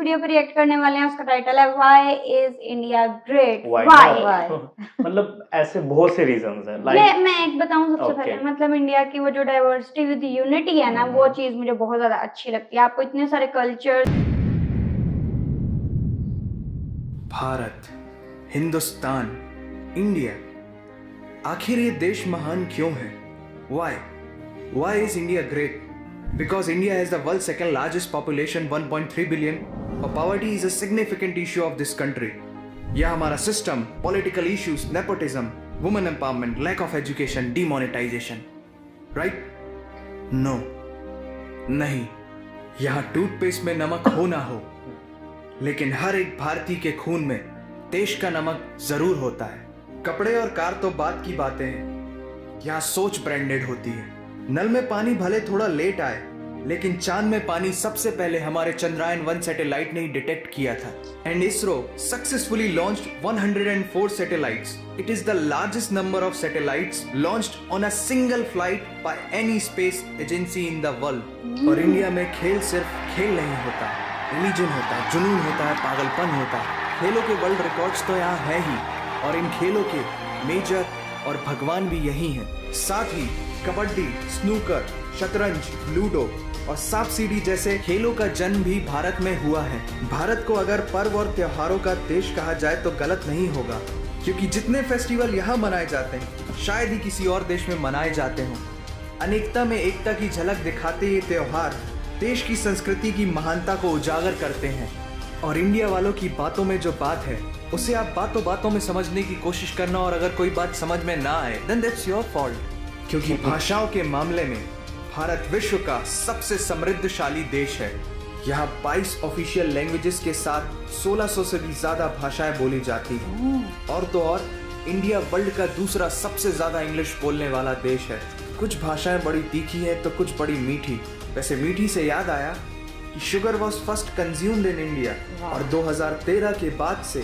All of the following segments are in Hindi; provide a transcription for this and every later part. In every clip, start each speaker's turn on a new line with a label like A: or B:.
A: वीडियो पे रिएक्ट करने वाले हैं, उसका टाइटल है why is India great.
B: Why
A: why
B: मतलब ऐसे बहुत से रीजंस हैं लाइक
A: मैं एक बताऊं सबसे पहले, मतलब इंडिया की वो जो डाइवर्सिटी विद यूनिटी है ना, वो चीज मुझे बहुत ज्यादा अच्छी लगती है। आपको इतने सारे कल्चर,
C: भारत, हिंदुस्तान, इंडिया, आखिर ये देश महान क्यों है? Why is India great? Because India has the world's second largest population, 1.3 billion. Poverty is a significant issue of this country. यह हमारा system, political issues, nepotism, women empowerment, lack of education, demonetisation, right? No, नहीं। यहाँ टूथपेस्ट में नमक हो ना हो, लेकिन हर एक भारतीय के खून में देश का नमक जरूर होता है। कपड़े और कार तो बात की बातें हैं, यहाँ सोच ब्रांडेड होती है। नल में पानी भले थोड़ा लेट आए, लेकिन चांद में पानी सबसे पहले हमारे चंद्रयान 1 सैटेलाइट ने ही डिटेक्ट किया था। And ISRO successfully launched 104 satellites. It is the largest number of satellites launched on a single flight by any space agency in the world. और इंडिया में खेल सिर्फ खेल नहीं होता, रिलीजन होता है, जुनून होता है, पागलपन होता है। खेलों के वर्ल्ड रिकॉर्ड्स तो यहाँ है ही, और इन खेलों के मेजर और भगवान भी यही हैं। साथ ही कबड्डी, स्नूकर, शतरंज, लूडो और सांप सीढ़ी जैसे खेलों का जन्म भी भारत में हुआ है। भारत को अगर पर्व और त्योहारों का देश कहा जाए तो गलत नहीं होगा, क्योंकि जितने फेस्टिवल यहाँ मनाए जाते हैं शायद ही किसी और देश में मनाए जाते हों। अनेकता में एकता की झलक दिखाते ये त्योहार देश की संस्कृति की महानता को उजागर करते हैं। और इंडिया वालों की बातों में जो बात है उसे आप बातों बातों में समझने की कोशिश करना, और अगर कोई बात समझ में ना आए देन दैट्स योर फॉल्ट। क्योंकि भाषाओं के मामले में भारत विश्व का सबसे समृद्धशाली देश है। यहाँ 22 ऑफिशियल लैंग्वेजेस के साथ 1600 से भी ज्यादा भाषाएं बोली जाती हैं। और तो और इंडिया वर्ल्ड का दूसरा सबसे ज्यादा इंग्लिश बोलने वाला देश है। कुछ भाषाएं बड़ी तीखी है तो कुछ बड़ी मीठी। वैसे मीठी से याद आया कि sugar was first consumed in India, और 2013 के बाद से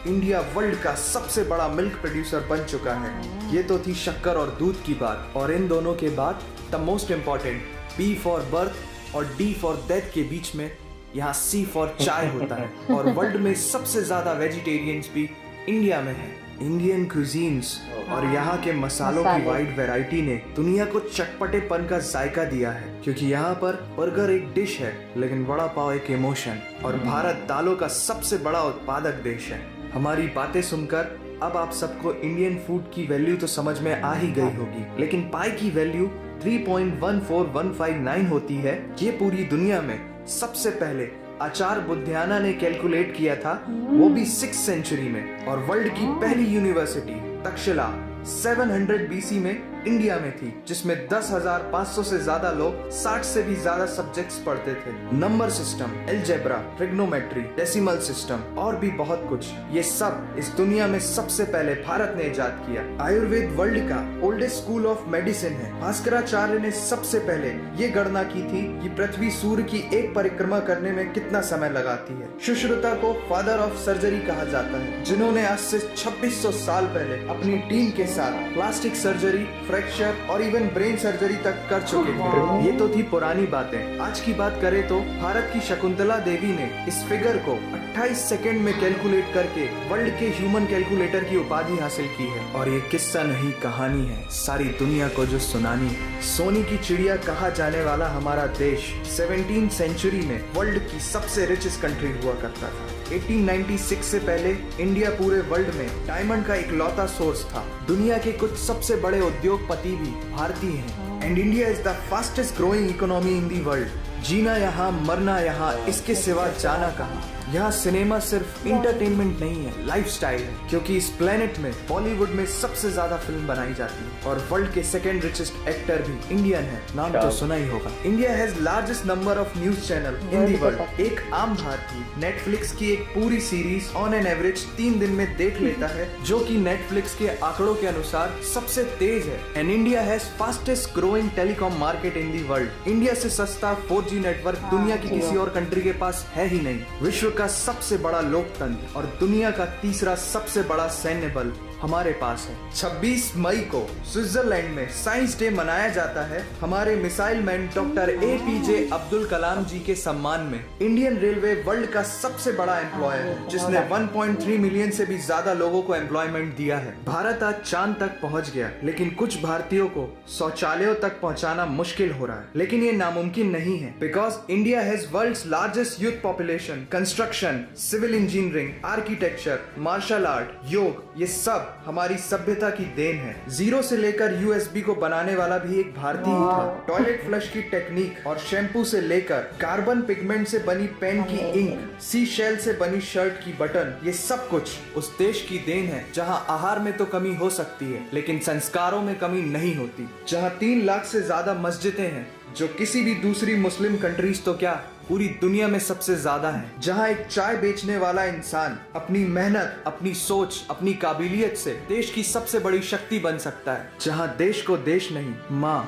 C: इंडिया वर्ल्ड का सबसे बड़ा मिल्क प्रोड्यूसर बन चुका है। ये तो थी शक्कर और दूध की बात, और इन दोनों के बाद the most important B for birth और डी फॉर डेथ के बीच में यहाँ सी फॉर चाय होता है। और वर्ल्ड में सबसे ज्यादा वेजिटेरियंस भी इंडिया में है। इंडियन क्यूजीन्स और यहाँ के मसालों की वाइड वैरायटी ने दुनिया को चटपटेपन का जायका दिया है। क्योंकि यहाँ पर बर्गर एक डिश है, लेकिन वड़ा पाव एक इमोशन। और भारत दालों का सबसे बड़ा उत्पादक देश है। हमारी बातें सुनकर अब आप सबको इंडियन फूड की वैल्यू तो समझ में आ ही गई होगी, लेकिन पाई की वैल्यू 3.14159 होती है। ये पूरी दुनिया में सबसे पहले आचार्य बुद्धियाना ने कैलकुलेट किया था, वो भी 6th सेंचुरी में। और वर्ल्ड की पहली यूनिवर्सिटी तक्षशिला 700 BC में इंडिया में थी, जिसमें 10,500 से ज्यादा लोग 60 से भी ज्यादा सब्जेक्ट्स पढ़ते थे। Number system, algebra, trigonometry, decimal system और भी बहुत कुछ, ये सब इस दुनिया में सबसे पहले भारत ने इजाद किया। आयुर्वेद वर्ल्ड का ओल्डेस्ट स्कूल ऑफ मेडिसिन है। भास्कराचार्य ने सबसे पहले ये गणना की थी कि पृथ्वी सूर्य की एक परिक्रमा करने में कितना समय लगाती है। सुश्रुता को फादर ऑफ सर्जरी कहा जाता है, जिन्होंने आज से 2600 साल पहले अपनी टीम के साथ प्लास्टिक सर्जरी, फ्रैक्चर और इवन ब्रेन सर्जरी तक कर चुके थे। ये तो थी पुरानी बातें। आज की बात करें तो भारत की शकुंतला देवी ने इस फिगर को 28 सेकंड में कैलकुलेट करके वर्ल्ड के ह्यूमन कैलकुलेटर की उपाधि हासिल की है। और ये किस्सा नहीं कहानी है, सारी दुनिया को जो सुनानी है। सोने की चिड़िया कहा जाने वाला हमारा देश 17th सेंचुरी में वर्ल्ड की सबसे रिचेस्ट कंट्री हुआ करता था। 1896 से पहले इंडिया पूरे वर्ल्ड में डायमंड का इकलौता सोर्स था। दुनिया के कुछ सबसे बड़े उद्योगपति भी भारतीय हैं। And India is the fastest growing economy in the world. जीना यहाँ, मरना यहाँ, इसके सिवा जाना कहाँ। यहाँ सिनेमा सिर्फ इंटरटेनमेंट नहीं है, लाइफस्टाइल है। क्योंकि इस प्लेनेट में बॉलीवुड में सबसे ज्यादा फिल्म बनाई जाती है। और वर्ल्ड के सेकंड रिचेस्ट एक्टर भी इंडियन है, नाम तो सुना ही होगा। India has largest number of news channel in the world. एक आम भारतीय नेटफ्लिक्स की एक पूरी सीरीज ऑन एन एवरेज 3 दिन में देख लेता है, जो कि नेटफ्लिक्स के आंकड़ों के अनुसार सबसे तेज है। And India has fastest growing telecom market in the world. India से सस्ता 4G नेटवर्क दुनिया की किसी और कंट्री के पास है ही नहीं। विश्व का सबसे बड़ा लोकतंत्र और दुनिया का तीसरा सबसे बड़ा सैन्य बल हमारे पास है। 26 मई को स्विट्जरलैंड में साइंस डे मनाया जाता है हमारे missile man doctor APJ Abdul Kalam ji के सम्मान में। इंडियन रेलवे वर्ल्ड का सबसे बड़ा एम्प्लॉयर है जिसने 1.3 मिलियन से भी ज्यादा लोगों को एम्प्लॉयमेंट दिया है। भारत आज चांद तक पहुंच गया, लेकिन कुछ भारतीयों को शौचालयों तक पहुंचाना मुश्किल हो रहा है। लेकिन ये नामुमकिन नहीं है, because India has world's largest youth population. Construction, civil engineering, architecture, martial art, yoga, ये सब हमारी सभ्यता की देन है। जीरो से लेकर USB को बनाने वाला भी एक भारतीय ही था। टॉयलेट फ्लश की टेक्निक और शैम्पू से लेकर कार्बन पिगमेंट से बनी पेन की इंक, सी शेल से बनी शर्ट की बटन, ये सब कुछ उस देश की देन है जहां आहार में तो कमी हो सकती है लेकिन संस्कारों में कमी नहीं होती। जहां 3 लाख से ज्यादा मस्जिदें हैं जो किसी भी दूसरी मुस्लिम कंट्रीज तो क्या पूरी दुनिया में सबसे ज्यादा है। जहां एक चाय बेचने वाला इंसान अपनी मेहनत, अपनी सोच, अपनी काबिलियत से देश की सबसे बड़ी शक्ति बन सकता है। जहां देश को देश नहीं, माँ,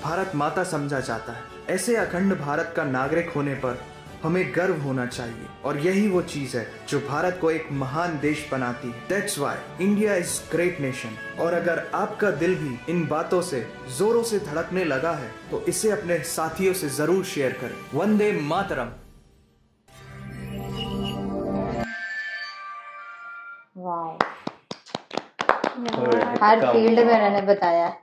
C: भारत माता समझा जाता है। ऐसे अखंड भारत का नागरिक होने पर हमें गर्व होना चाहिए और यही वो चीज है जो भारत को एक महान देश बनाती है। That's why India is great nation। और अगर आपका दिल भी इन बातों से जोरों से धड़कने लगा है तो इसे अपने साथियों से जरूर शेयर करें। वंदे मातरम।
D: वाह,
B: तो
D: हर
B: इसका
D: फील्ड में उन्होंने बताया।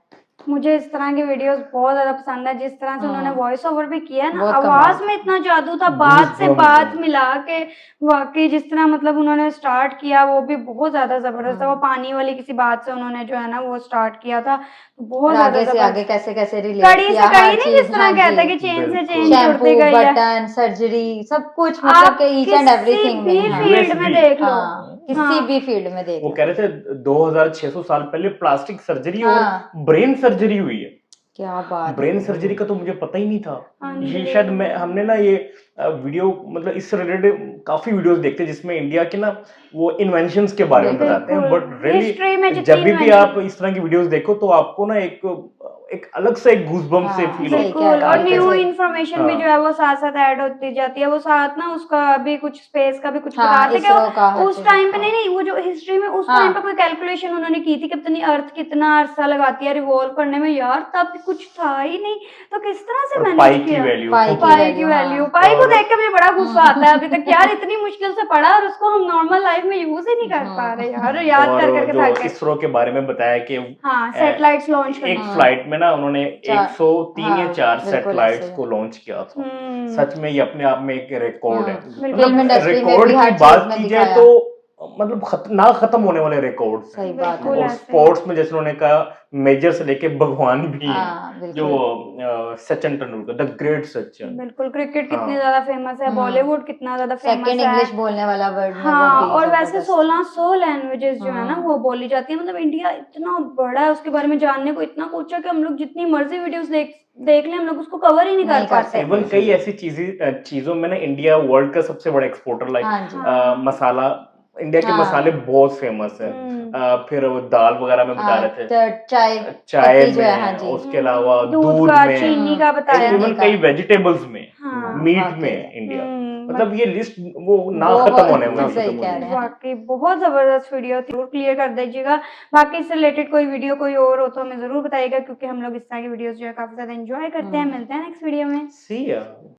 A: मुझे इस तरह की वीडियोस बहुत ज्यादा पसंद है, जिस तरह से उन्होंने वॉइस ओवर भी किया है ना,
D: बहुत
A: आवाज
D: कमाल।
A: में इतना जादू था, बात से
B: Goosebumps
A: बात
B: है।
A: मिला के वाकई जिस तरह मतलब उन्होंने स्टार्ट किया वो भी बहुत ज्यादा जबरदस्त था। वो पानी वाली किसी बात से उन्होंने जो है ना वो स्टार्ट किया था, बहुत
D: और
A: ज्यादा
D: आगे से आगे
A: जबरदस्त।
D: कैसे कैसे रिलेट
A: कड़ी
D: किया
A: से कड़ी
D: हर
A: नहीं, जिस
D: चीज।
A: तरह
D: हाँ
A: कहता है
D: जी,
A: कि चेन से
B: बिल्कुल।
A: चेन
D: शैम्पू,
A: जुड़ती गई है।
D: बटन, सर्जरी, सब कुछ
A: आप
D: मतलब के ईच एंड
A: किसी
D: एवरीथिंग
A: भी
D: में। हाँ,
A: फील्ड में
B: USB
A: देख लो।
D: हाँ, किसी
A: हाँ।
D: भी फील्ड में देख
B: वो
D: लो।
B: कह रहे थे 2600 साल पहले प्लास्टिक सर्जरी
D: हाँ।
B: और ब्रेन सर्जरी हुई है।
D: क्या बात
B: ब्रेन
D: है।
B: सर्जरी का तो मुझे पता ही नहीं था।
A: हाँ
B: ये
A: जी।
B: शायद हमने ना ये वीडियो मतलब इससे रिलेटेड काफी वीडियोस देखते हैं जिसमें इंडिया के ना वो इन्वेंशंस के बारे में बताते हैं,
A: बिल्कुल।
B: बट रियली
A: हिस्ट्री में जितनी
B: जब भी
A: invention-
B: आप इस तरह की वीडियोस देखो तो आपको ना एक अलग से एक गूज़बम्प से
D: हाँ,
B: फील
D: सही
B: होता
A: बिल्कुल।
D: कह रहे
A: और
D: हो,
A: न्यू
D: बिल्कुल।
A: इन्फॉर्मेशन भी
B: हाँ।
A: जो है वो साथ साथ ऐड होती जाती है। वो साथ ना उसका भी कुछ स्पेस का भी कुछ
D: हाँ,
A: बताते
D: इसरो का
A: कि
D: हर
A: उस
D: चीज।
A: टाइम पे नहीं नहीं वो जो हिस्ट्री में उस
D: हाँ।
A: टाइम पे कोई कैलकुलेशन उन्होंने की थी कि पता नहीं अर्थ कितना अरसा लगाती है रिवॉल्व करने में। यार तब कुछ था ही नहीं, तो किस तरह से
B: और पाई
A: मैनेज
B: की
A: किया।
B: वैल्यू
D: पाई की
A: पाई की
D: value,
A: वैल्यू,
D: हाँ।
A: पाई को
B: और-
A: देख के मुझे बड़ा गुस्सा आता है अभी तक। यार इतनी मुश्किल से पढ़ा और उसको हम नॉर्मल लाइफ में यूज ही नहीं कर पा रहे यार, याद
B: और
A: कर करके
B: जो
A: थक गए।
B: इसरो के बारे में बताया कि
A: हाँ, सैटेलाइट्स लॉन्च
B: एक
A: करना।
B: फ्लाइट में ना उन्होंने 103 या
D: हाँ,
B: 4
D: बिल्कुल
B: सैटेलाइट्स
D: ऐसे।
B: को लॉन्च किया था।
A: हम्म।
B: सच में ये अपने आप में एक रिकॉर्ड है।
A: बिल्कुल।
D: फिल्म इंडस्ट्री में
B: रिकॉर्ड
D: भी
B: की
D: हर
B: बात
D: चीज में
B: की जाए
D: दिखाया।
B: तो मतलब ना खत्म होने वाले रिकॉर्ड
D: सही बात है।
A: बिल्कुल
B: और
A: ऐसे।
B: स्पोर्ट्स में जैसे उन्होंने कहा मेजर से लेके भगवान भी
D: हाँ,
B: हैं,
D: बिल्कुल।
B: जो सचिन तेंदुलकर, द ग्रेट सचिन।
A: बिल्कुल। क्रिकेट कितनी
B: हाँ।
A: ज्यादा फेमस है,
D: हम्म।
A: बॉलीवुड कितना ज्यादा फेमस
D: सेकंड
A: है।
D: इंग्लिश बोलने वाला वर्ड में
A: हाँ,
D: वो भी
A: और वैसे
D: जबरदस्त।
A: 1600 लैंग्वेजेस जो है ना
D: हाँ।
A: वो बोली जाती है। मतलब इंडिया इतना बड़ा है, उसके बारे में जानने को इतना कुछ है कि हम लोग जितनी मर्जी वीडियोस देख लें हम लोग उसको कवर ही नहीं
D: नहीं
A: कर
D: कर
A: पाते।
D: सकते।
B: इवन कई ऐसी चीजों में ना इंडिया वर्ल्ड का सबसे बड़ा एक्सपोर्टर
D: हाँ
B: लाइक
D: जी।
B: मसाला, इंडिया के
D: हाँ।
B: मसाले बहुत फेमस है। फिर वो दाल वगैरह में बता
D: हाँ,
B: रहे थे,
D: तो चाय
B: चाय
D: पत्ती जो है, हाँ
B: में,
D: जी।
B: उसके अलावा
A: दूध
B: दूध
A: का,
B: में,
A: चीनी का बताया।
D: चीनी
B: इवन
D: का।
B: कई वेजिटेबल्स में,
A: हाँ।
B: मीट
D: वाकई।
B: में इंडिया,
A: हम्म,
B: मतलब ये लिस्ट वो ना
D: बहुत-
B: खत्म होने वाली
D: सही
B: है।
D: कह रहे हैं।
A: वाकई बहुत जबरदस्त वीडियो थी, क्लियर कर दीजिएगा। बाकी इससे रिलेटेड कोई वीडियो कोई और हो तो हमें जरूर बताइएगा, क्योंकि हम लोग इस तरह की वीडियोस जो है काफी ज्यादा एंजॉय करते हैं। मिलते हैं नेक्स्ट वीडियो में।
B: See ya.